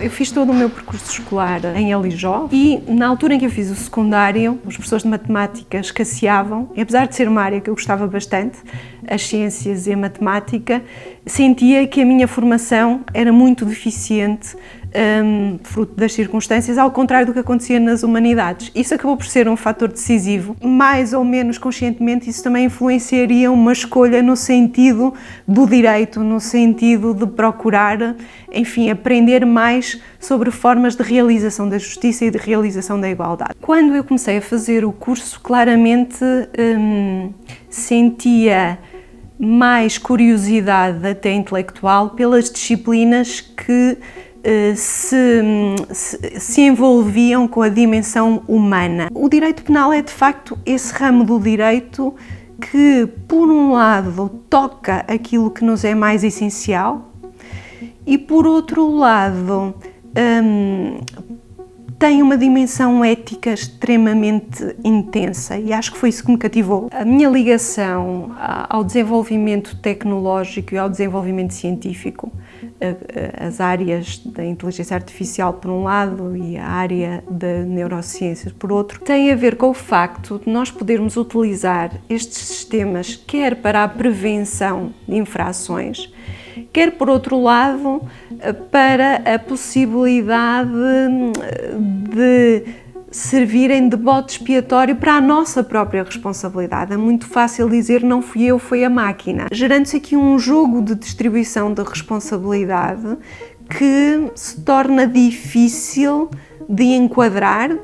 Eu fiz todo o meu percurso escolar em Alijó e, na altura em que eu fiz o secundário, os professores de matemática escasseavam, e apesar de ser uma área que eu gostava bastante, as ciências e a matemática, sentia que a minha formação era muito deficiente, fruto das circunstâncias, ao contrário do que acontecia nas humanidades. Isso acabou por ser um fator decisivo. Mais ou menos conscientemente, isso também influenciaria uma escolha no sentido do direito, no sentido de procurar, enfim, aprender mais sobre formas de realização da justiça e de realização da igualdade. Quando eu comecei a fazer o curso, claramente sentia mais curiosidade até intelectual pelas disciplinas que se envolviam com a dimensão humana. O direito penal é, de facto, esse ramo do direito que, por um lado, toca aquilo que nos é mais essencial e, por outro lado, tem uma dimensão ética extremamente intensa e acho que foi isso que me cativou. A minha ligação ao desenvolvimento tecnológico e ao desenvolvimento científico, as áreas da inteligência artificial por um lado e a área da neurociências por outro, tem a ver com o facto de nós podermos utilizar estes sistemas quer para a prevenção de infrações, quer, por outro lado, para a possibilidade de servirem de bode expiatório para a nossa própria responsabilidade. É muito fácil dizer não fui eu, foi a máquina. Gerando-se aqui um jogo de distribuição de responsabilidade que se torna difícil de enquadrar,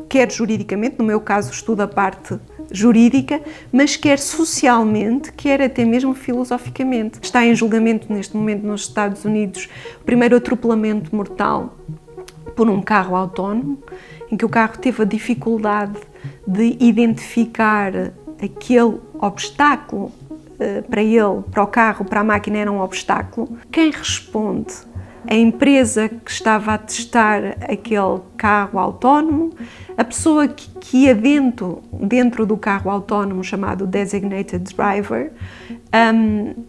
quer juridicamente, no meu caso estudo a parte jurídica, mas quer socialmente, quer até mesmo filosoficamente. Está em julgamento neste momento nos Estados Unidos o primeiro atropelamento mortal por um carro autónomo, em que o carro teve a dificuldade de identificar aquele obstáculo para ele, para o carro, para a máquina era um obstáculo. Quem responde? A empresa que estava a testar aquele carro autónomo, a pessoa que ia dentro do carro autónomo chamado Designated Driver.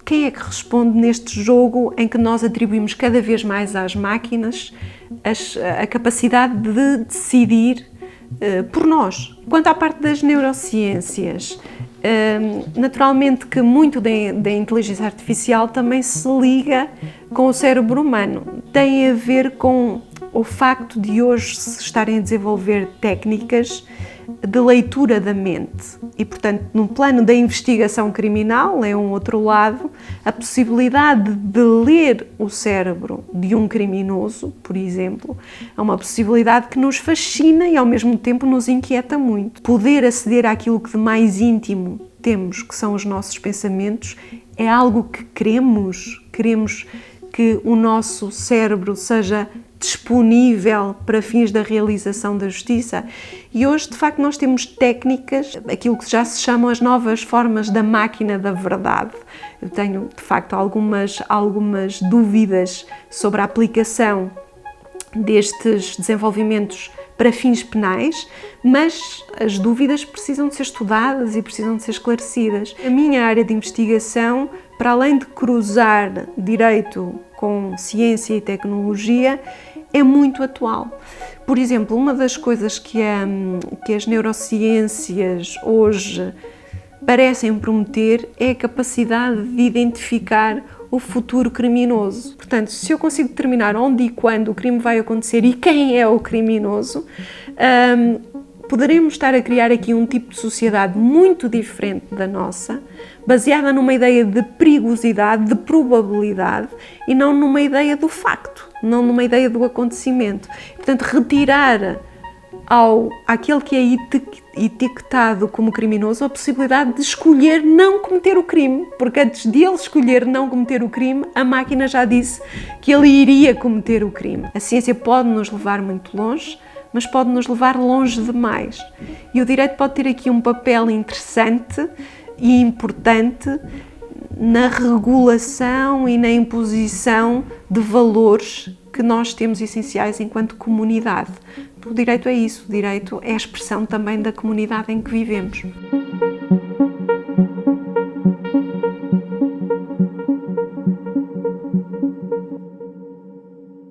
Quem é que responde neste jogo em que nós atribuímos cada vez mais às máquinas a capacidade de decidir por nós? Quanto à parte das neurociências, naturalmente que muito da inteligência artificial também se liga com o cérebro humano. Tem a ver com o facto de hoje se estarem a desenvolver técnicas de leitura da mente e, portanto, no plano da investigação criminal, é um outro lado, a possibilidade de ler o cérebro de um criminoso, por exemplo, é uma possibilidade que nos fascina e ao mesmo tempo nos inquieta muito. Poder aceder àquilo que de mais íntimo temos, que são os nossos pensamentos, é algo que queremos que o nosso cérebro seja disponível para fins da realização da justiça. E hoje, de facto, nós temos técnicas, aquilo que já se chamam as novas formas da máquina da verdade. Eu tenho, de facto, algumas dúvidas sobre a aplicação destes desenvolvimentos para fins penais, mas as dúvidas precisam de ser estudadas e precisam de ser esclarecidas. A minha área de investigação, para além de cruzar direito com ciência e tecnologia, é muito atual. Por exemplo, uma das coisas que as neurociências hoje parecem prometer é a capacidade de identificar o futuro criminoso. Portanto, se eu consigo determinar onde e quando o crime vai acontecer e quem é o criminoso, poderemos estar a criar aqui um tipo de sociedade muito diferente da nossa, baseada numa ideia de perigosidade, de probabilidade e não numa ideia do facto, não numa ideia do acontecimento. Portanto, retirar àquele que é etiquetado como criminoso a possibilidade de escolher não cometer o crime, porque antes de ele escolher não cometer o crime, a máquina já disse que ele iria cometer o crime. A ciência pode nos levar muito longe, mas pode nos levar longe demais. E o direito pode ter aqui um papel interessante e importante na regulação e na imposição de valores que nós temos essenciais enquanto comunidade. O direito é isso, o direito é a expressão também da comunidade em que vivemos.